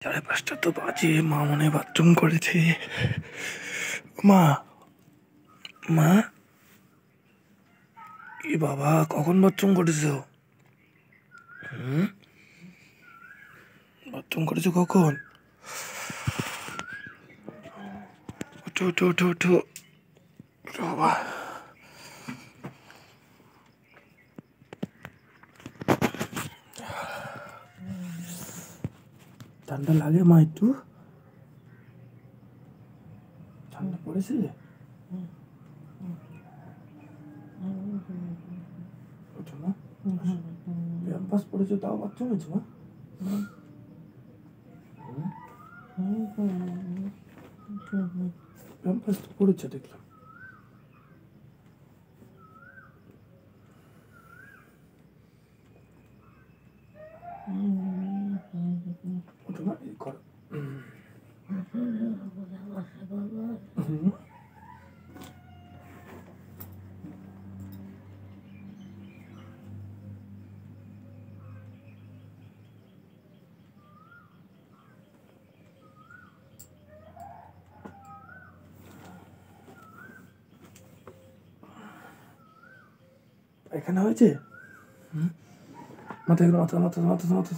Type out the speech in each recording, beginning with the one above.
5:30 তো বাজে, মা মনে হয় বাথরুম করেছে। মা, মা, এ বাবা কখন বাথরুম করেছো? বাথরুম করেছো কখন? ওঠো ওঠো ওঠো ওঠো বাবা। ঠান্ডা লাগে মা? একটু ঠান্ডা পড়েছে? ওঠো মা, প্যাম্পাস পড়েছো তাও বাথরুম হয়েছে মা? প্যাম্পাস তো পড়েছে দেখলাম। ওঠো মা, এই করো। এখানে হয়েছে? মাথা এগুলো, মাথা মাথা মাথা মাথা।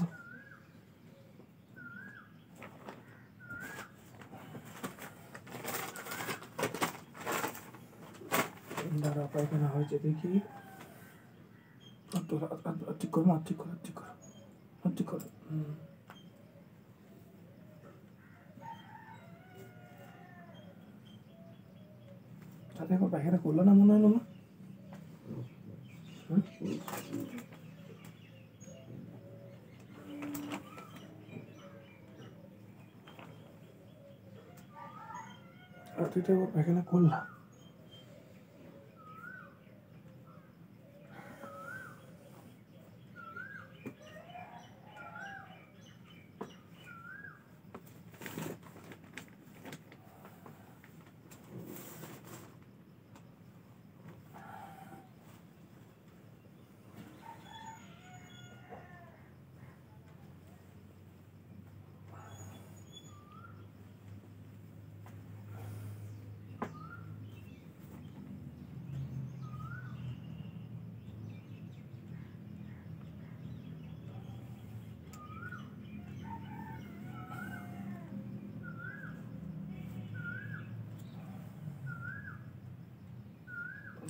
দাঁড়া, পায়খানা হয়েছে দেখি। ঠিক করো, ঠিক করো, ঠিক করো, ঠিক করো। তাতে একবার পায়খানা করলো না মনে হলো মা? তুই তো একবার পায়খানা করলাম।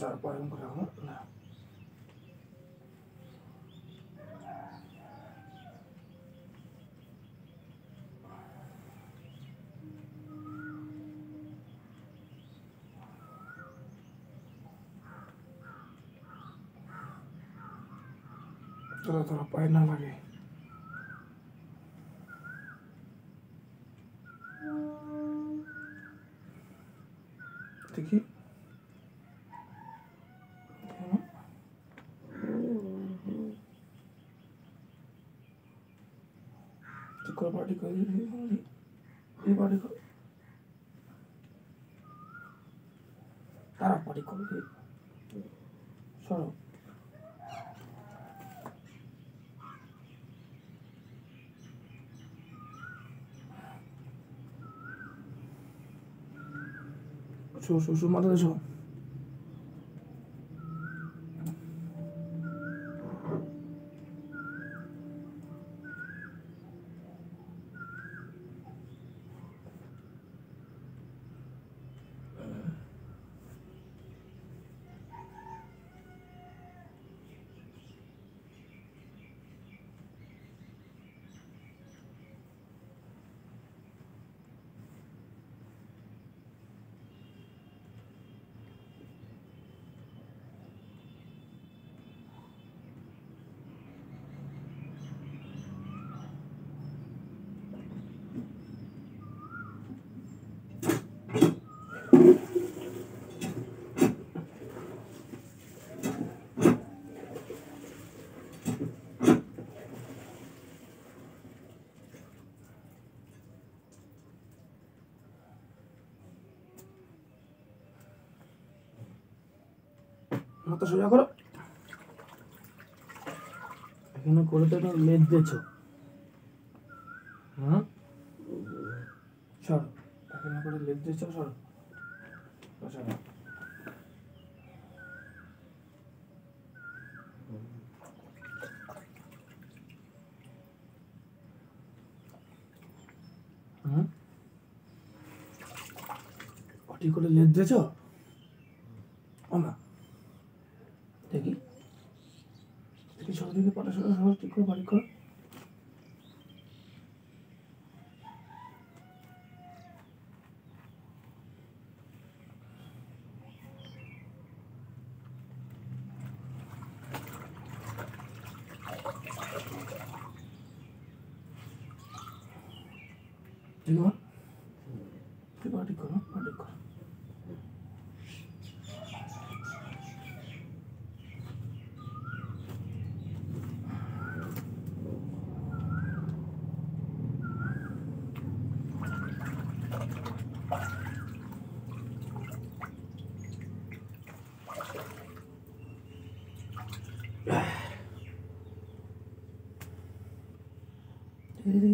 তারপর এরকম করে রাখো না। তোরা তোরা পায়ে না লাগে। দেখি বাড়ি করে এই বাড়ি করে তারা বাড়ি করবে। সরো শো মাথা শো। মাথা সোজা করো। এখানে করে তো লেট দিয়েছ। সর এখানে করে লেগ দিয়েছ সর বসা পটি করে লেগ দিয়েছ আমা দেখি দেখি সর দিকে পটা সর সর ঠিক করে বাড়ি কর ठीक है ठीक है ठीक करो ठीक करो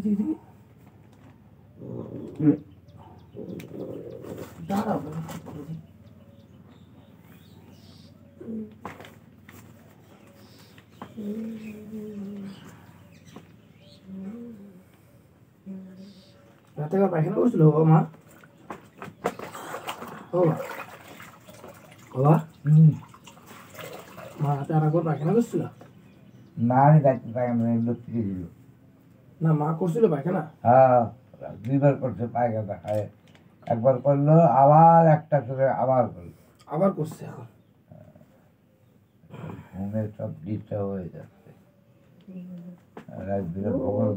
ठीक दाঁড়াও রাতে পায়খানা করছিল মা ও বাবা মা রাতে আর একবার পায়খানা করছিল না আমি দেখতে পায়খানা লক্ষ্মী ছিল না মা করছিল পায়খানা হ্যাঁ 2বার করছে পায়খানা খায় একবার করলো আবার একটা করে আবার করছে এখন ঘুমের সব ডিস্টার্ব হয়ে যাচ্ছে রাত দিলে ভগর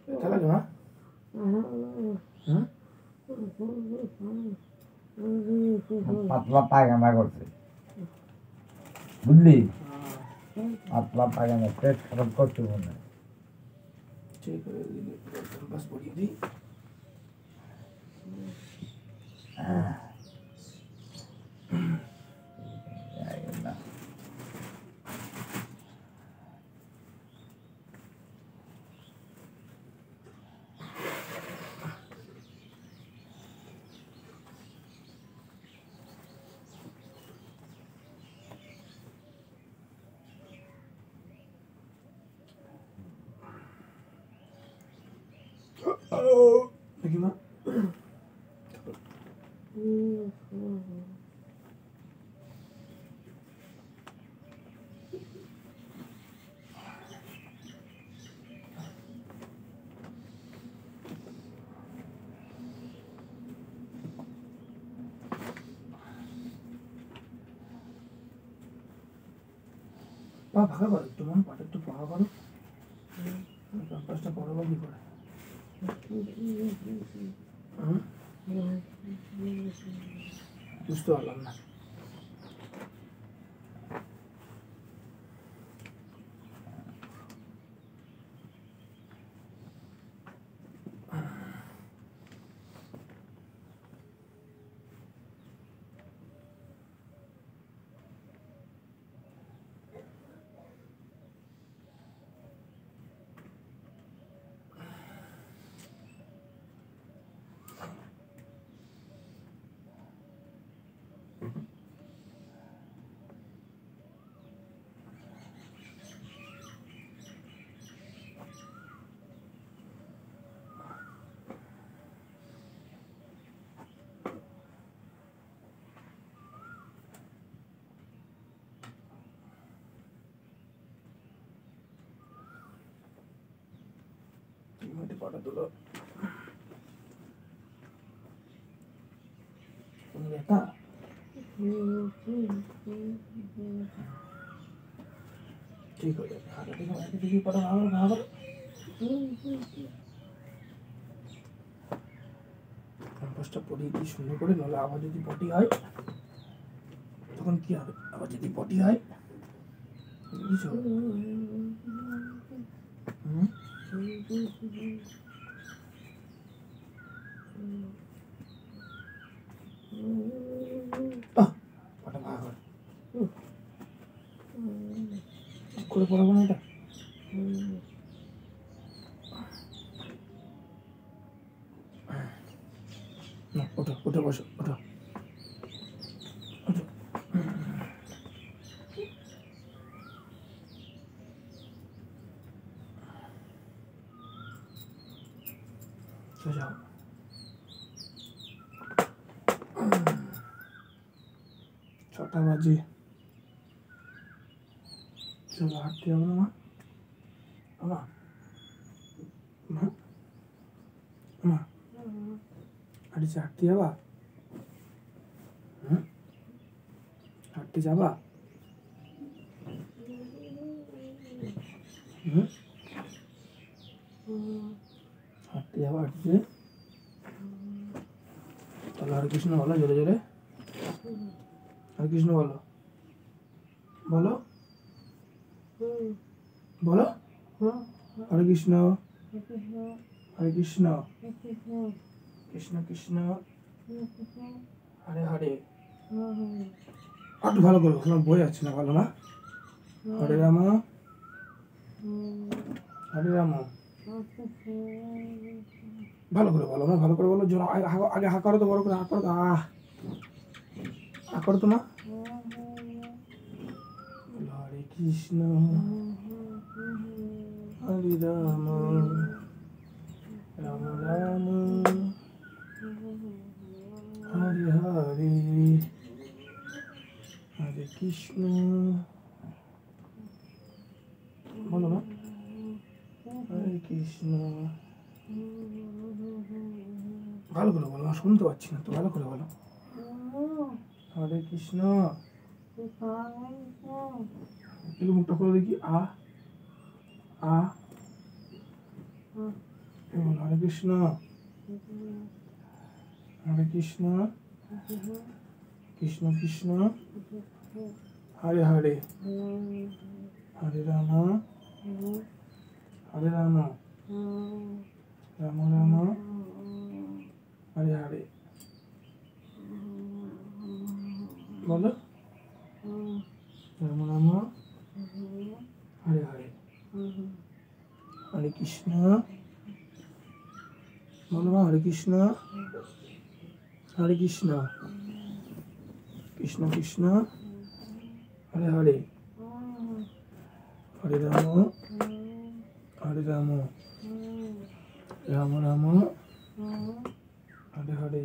ব্যথা লাগে মা পাতলা পায়খানা করছে বুঝলি পাতলা পায়খানা পেট খারাপ করছে মনে হয় ঠিক বাস পড়িয়ে দিই দেখি মা পা ফাঁকা করো একটু মন পাটা একটু ফাঁকা করো ক্যাম্পাসটা বড় কি করে বুঝতে পারলাম না পাটা তুলো ব্যথা ঠিক হয়ে যাবে হাতে দেখি পাটা ভালো ভালো ক্যাম্পাসটা পটিয়ে দিই সুন্দর করে নাহলে আবার যদি পটি হয় তখন কি হবে আবার যদি পটি হয় বুঝছো পাটা ভালো করে পড়াবো না এটা না, ওঠো ওঠো, বসো, ওঠো ওঠো। যাও, 6টা বাজে। চলো হাঁটতে যাবো না মা? মা মা মা হাঁটতে যাবা? হাঁটতে যাবা? হাঁটতে যাবা? হাঁটতে তাহলে হরে কৃষ্ণ বলো জোরে জোরে। হরে কৃষ্ণ বলো, বলো বলো। হরে কৃষ্ণ, হরে কৃষ্ণ, কৃষ্ণ কৃষ্ণ, হরে হরে। একটু ভালো করে তোমার বই আছে না ভালো না? হরে রাম, হরে রাম। ভালো করে বলো না, ভালো করে বলো। জোর আগে হা করো তো, বড় করে হা করো তো। হা করো তো মা। হরে কৃষ্ণ, হরে রাম, রাম রাম, হরে হরে, হরে কৃষ্ণ। বলো মা। হরে কৃষ্ণ। ভালো করে বলো, শুনতে পাচ্ছি না তো, ভালো করে বলো। হরে কৃষ্ণ। একটু মুখটা করে দেখি। আ বলো হরে কৃষ্ণ, হরে কৃষ্ণ, কৃষ্ণ কৃষ্ণ, হরে হরে, হরে রাম, হরে রাম, রাম রাম, হরে হরে। বলো রাম রাম, হরে হরে, হরে কৃষ্ণ। বলো মা হরে কৃষ্ণ, হরে কৃষ্ণ, কৃষ্ণ কৃষ্ণ, হরে হরে, হরে রাম, হরে রাম, রাম রাম, হরে হরে।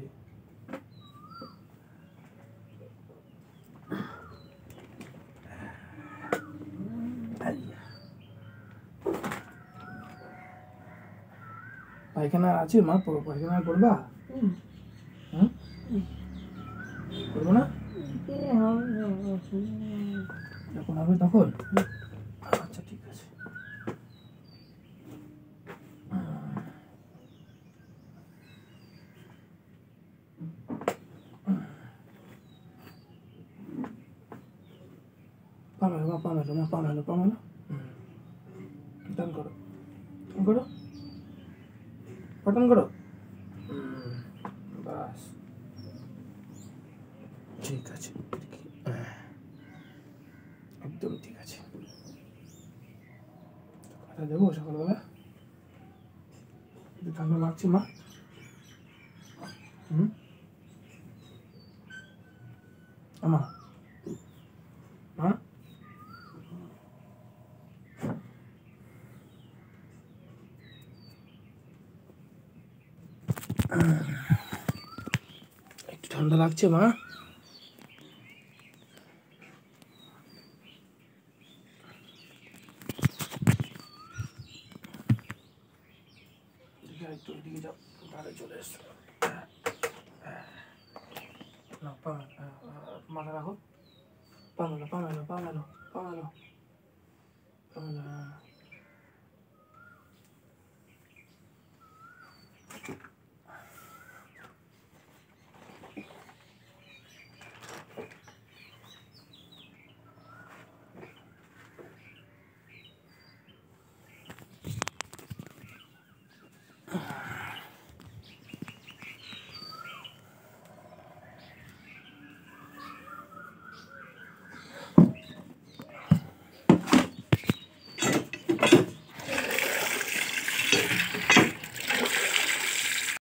পায়খানা আছে মা? পায়খানা করবা? করবো না? যখন হবে তখন? আচ্ছা ঠিক আছে। পামেলো মা, পামেলো মা, পামেলো পামেলো। টান করো, টান করো, বাটন করো। বাস ঠিক আছে, একদম ঠিক আছে। কথা দেবো সকালবেলা? ঠান্ডা লাগছে মা? আমা মা, একটু ঠান্ডা লাগছে মা? একটু এদিকে যাও, তাহলে চলে এসো। মাথা রাখো। পামেলো পামেলো পামেলো পামেলো পামেলো।